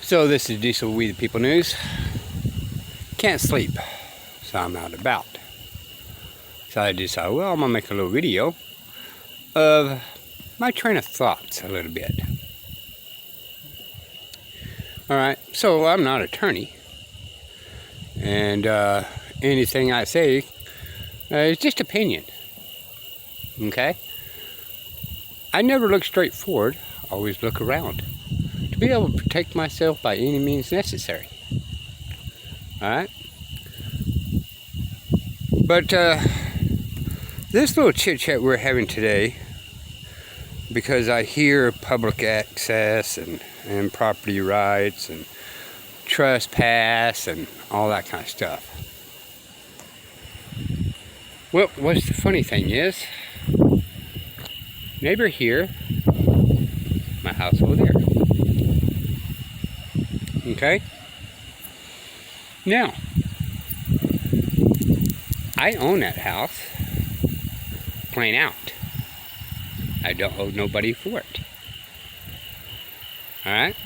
So this is Diesel We the People News. Can't sleep, so I'm out about. So I decided, well, I'm gonna make a little video of my train of thoughts a little bit. Alright, so I'm not an attorney, and anything I say is just opinion. Okay? I never look straight forward, I always look around to be able to protect myself by any means necessary. Alright? But this little chit chat we're having today, because I hear public access and property rights and trespass and all that kind of stuff. Well, what's the funny thing is, neighbor here, my house over there. Okay? Now, I own that house, plain out. I don't owe nobody for it. Alright?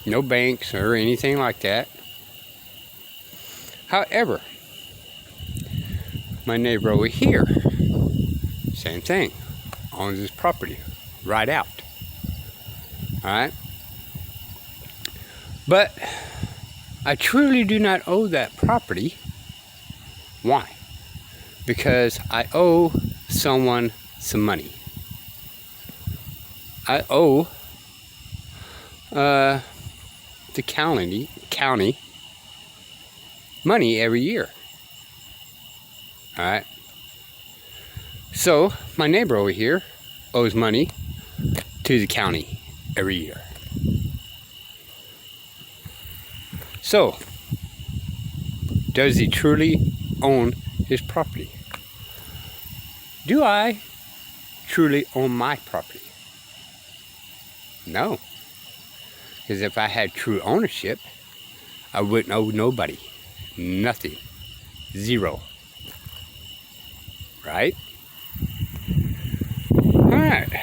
No banks or anything like that. However, my neighbor over here, same thing, owns his property right out. Alright? But I truly do not owe that property. Why? Because I owe someone some money. I owe the county money every year. Alright? So, my neighbor over here owes money to the county every year. So, does he truly own his property? Do I truly own my property? No. Because if I had true ownership, I wouldn't owe nobody. Nothing. Zero. Right? Alright.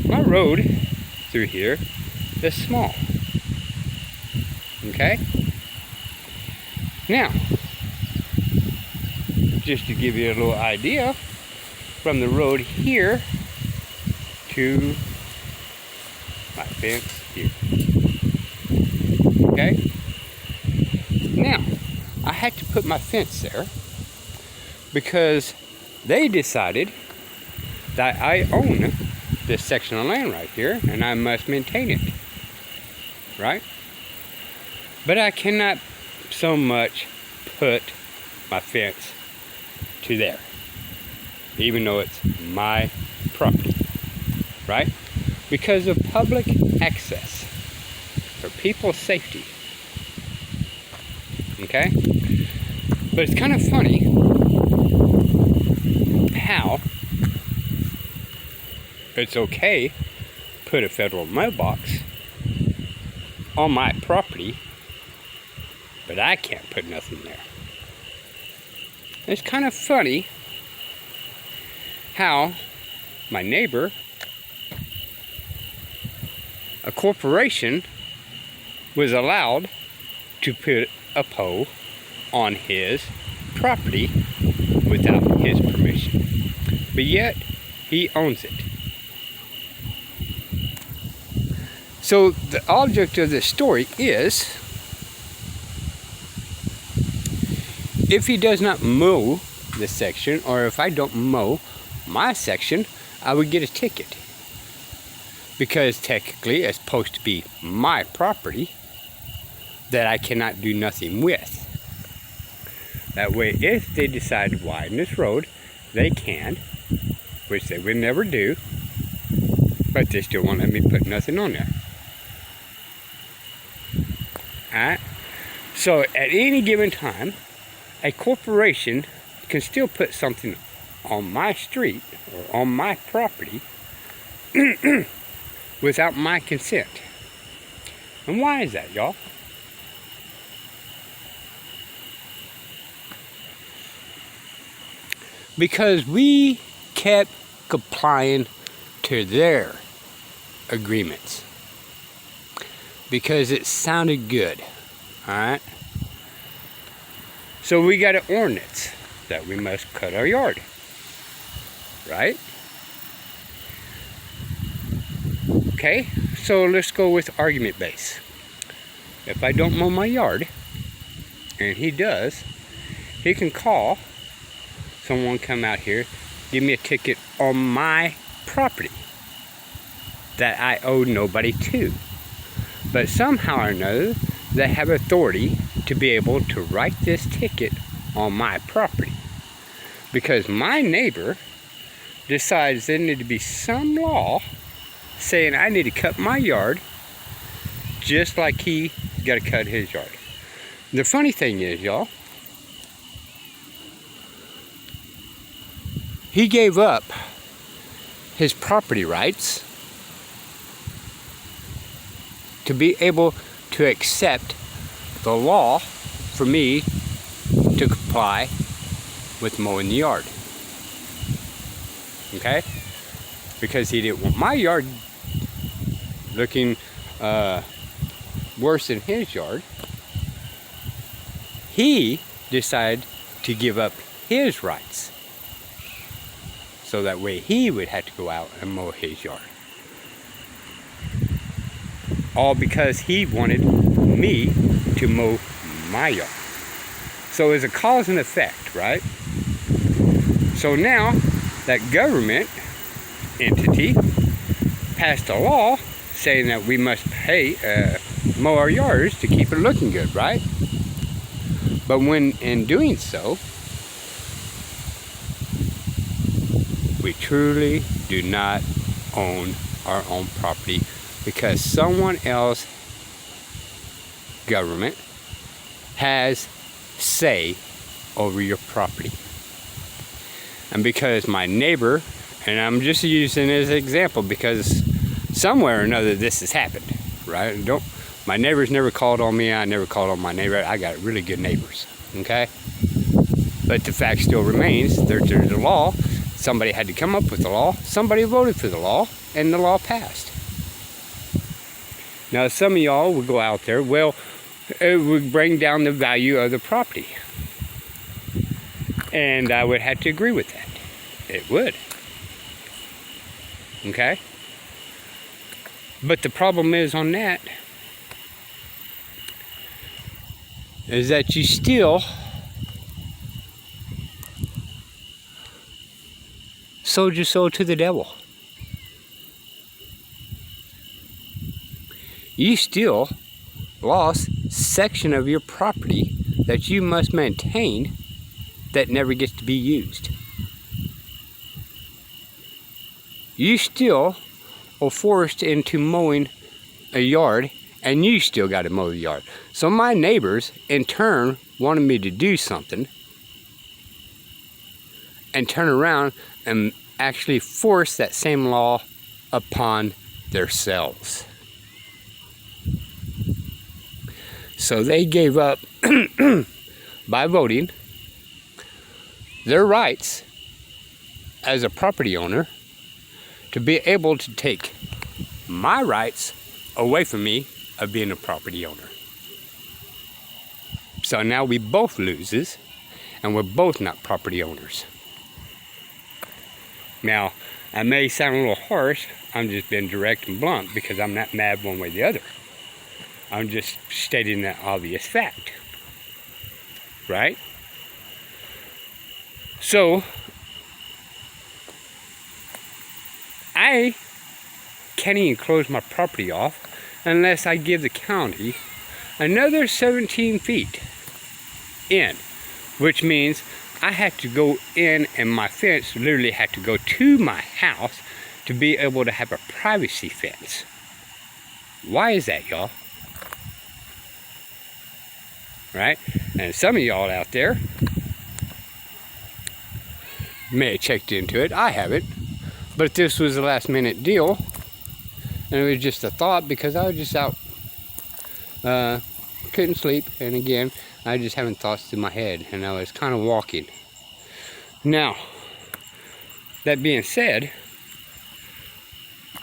My road through here is small. Okay? Now, just to give you a little idea, from the road here to my fence here. Okay? Now, I had to put my fence there because they decided that I own this section of land right here and I must maintain it. Right? But I cannot so much put my fence to there, even though it's my property, right? Because of public access, for people's safety. Okay? But it's kind of funny how it's okay to put a federal mailbox on my property, but I can't put nothing there. It's kind of funny how my neighbor, a corporation, was allowed to put a pole on his property without his permission. But yet, he owns it. So the object of this story is, if he does not mow this section, or if I don't mow my section, I would get a ticket. Because technically it's supposed to be my property that I cannot do nothing with. That way, if they decide to widen this road, they can, which they would never do, but they still won't let me put nothing on there. Alright? So at any given time, a corporation can still put something on my street or on my property without my consent. And why is that, y'all? Because we kept complying to their agreements. because it sounded good. Alright? So we got an ordinance that we must cut our yard. Right? Okay, so let's go with argument base. If I don't mow my yard, and he does, he can call someone, come out here, give me a ticket on my property that I owe nobody to. But somehow or another, they have authority to be able to write this ticket on my property. Because my neighbor decides there need to be some law saying I need to cut my yard just like he got to cut his yard. The funny thing is, y'all, he gave up his property rights to be able to accept the law for me to comply with mowing the yard. Okay? Because he didn't want my yard looking worse than his yard. He decided to give up his rights so that way he would have to go out and mow his yard. All because he wanted me to mow my yard. So it's a cause and effect, right? So now that government entity passed a law saying that we must mow our yards to keep it looking good, right? But when in doing so, we truly do not own our own property because someone else, government, has say over your property. And because my neighbor, and I'm just using it as an example because somewhere or another this has happened, right? My neighbors never called on me, I never called on my neighbor. I got really good neighbors, okay? But the fact still remains, there's a law, somebody had to come up with the law, somebody voted for the law, and the law passed. Now some of y'all would go out there, well, it would bring down the value of the property. And I would have to agree with that. It would. Okay? But the problem is on that is that you still sold your soul to the devil. You still lost section of your property that you must maintain that never gets to be used. You still are forced into mowing a yard, and you still got to mow the yard. So my neighbors, in turn, wanted me to do something and turn around and actually force that same law upon themselves. So they gave up, by voting, their rights as a property owner to be able to take my rights away from me of being a property owner. So now we both loses, and we're both not property owners. Now, I may sound a little harsh, I'm just being direct and blunt because I'm not mad one way or the other. I'm just stating that obvious fact. Right? So, I can't even close my property off unless I give the county another 17 feet in, which means I have to go in and my fence literally had to go to my house to be able to have a privacy fence. Why is that, y'all? Right? And some of y'all out there may have checked into it. I haven't. But this was a last minute deal. And it was just a thought because I was just out. Couldn't sleep. And again, I just having thoughts in my head. And I was kind of walking. Now, that being said,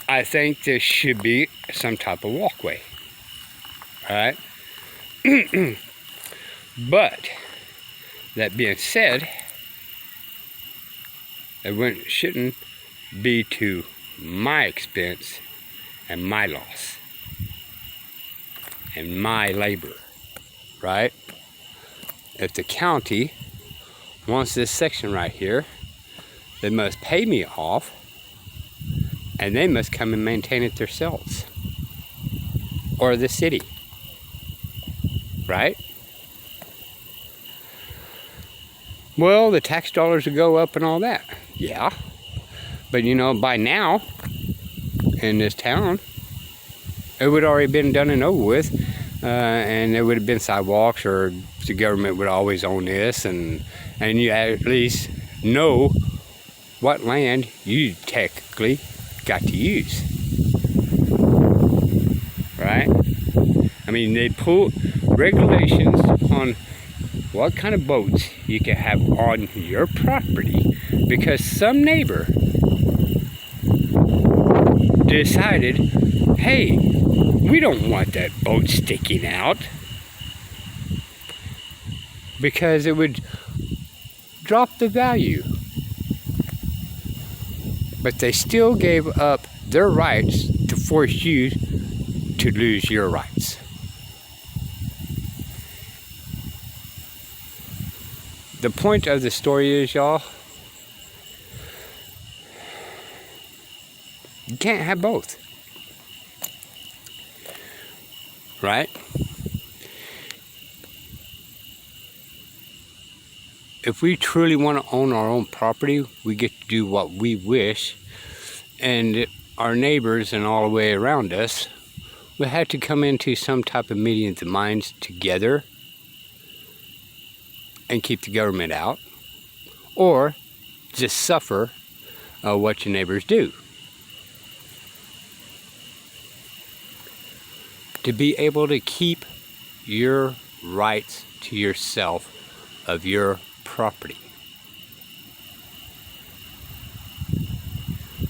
I think there should be some type of walkway. Alright? But, that being said, it shouldn't be to my expense and my loss and my labor, right? If the county wants this section right here, they must pay me off, and they must come and maintain it themselves, or the city, right? Well, the tax dollars will go up and all that. Yeah. But you know, by now, in this town, it would already been done and over with. And there would have been sidewalks, or the government would always own this. And you at least know what land you technically got to use. Right? I mean, they put regulations on what kind of boats you can have on your property, because some neighbor decided, hey, we don't want that boat sticking out, because it would drop the value. But they still gave up their rights to force you to lose your rights. The point of the story is, y'all, you can't have both. Right? If we truly want to own our own property, we get to do what we wish, and our neighbors and all the way around us, we had to come into some type of meeting of the minds together and keep the government out, or just suffer what your neighbors do. To be able to keep your rights to yourself of your property.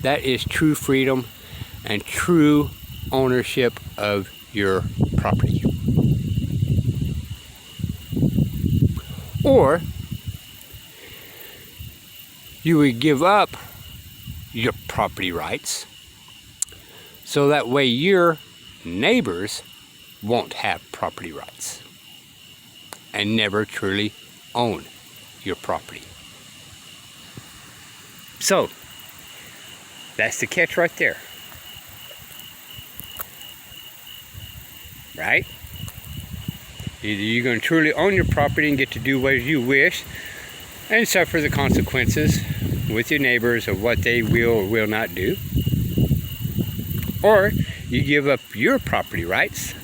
That is true freedom and true ownership of your property. Or you would give up your property rights so that way your neighbors won't have property rights and never truly own your property. So that's the catch right there. Right? Either you're going to truly own your property and get to do what you wish and suffer the consequences with your neighbors of what they will or will not do, or you give up your property rights,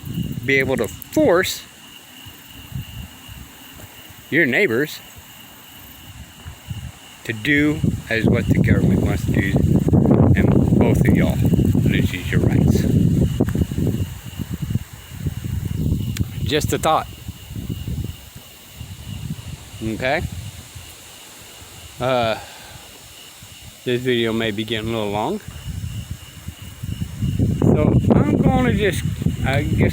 be able to force your neighbors to do as what the government wants to do, and both of y'all lose your rights. Just a thought. Okay? This video may be getting a little long, so I'm going to just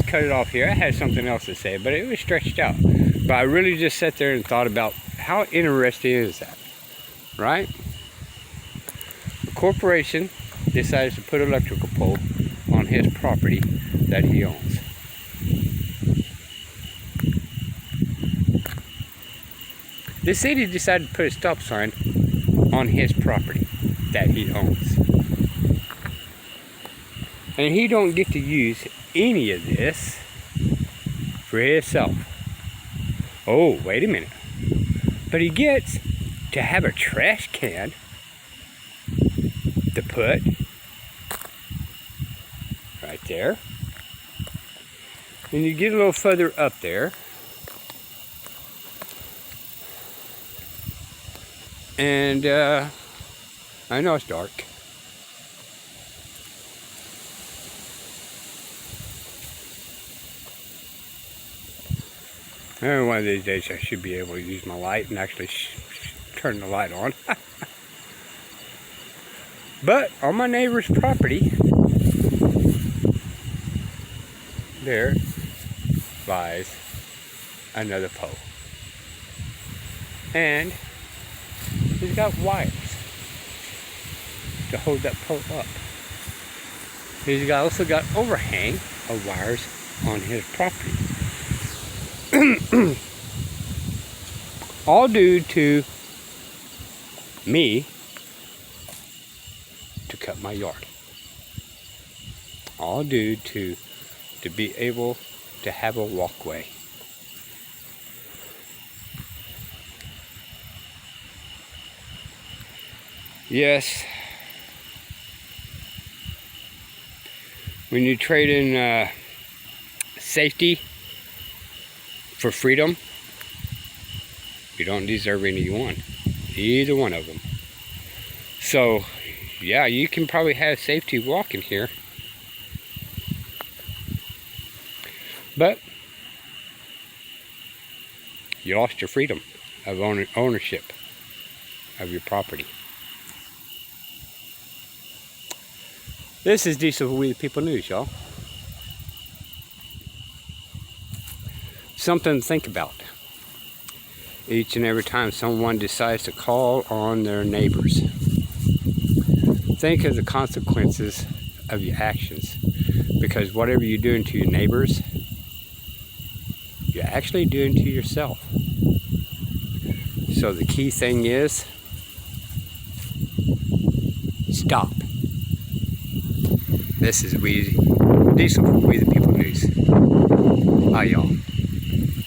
cut it off here. I had something else to say, but it was stretched out. But I really just sat there and thought about how interesting is that, right? A corporation decides to put an electrical pole on his property that he owns. The city decided to put a stop sign on his property that he owns. And he don't get to use any of this for himself. Oh, wait a minute. But he gets to have a trash can to put right there. And you get a little further up there, and I know it's dark. One of these days I should be able to use my light and actually turn the light on. But on my neighbor's property, there, supervise another pole. And he's got wires to hold that pole up. He's also got overhang of wires on his property. All due to me to cut my yard. All due to be able to have a walkway. Yes, when you trade in safety for freedom, you don't deserve either one of them. So, yeah, you can probably have safety walking here, but you lost your freedom of ownership of your property. This is Diesel We the People News, y'all. Something to think about each and every time someone decides to call on their neighbors. Think of the consequences of your actions, because whatever you're doing to your neighbors, you're actually doing to yourself. So the key thing is, stop. This is Diesel We the People News. Bye, y'all.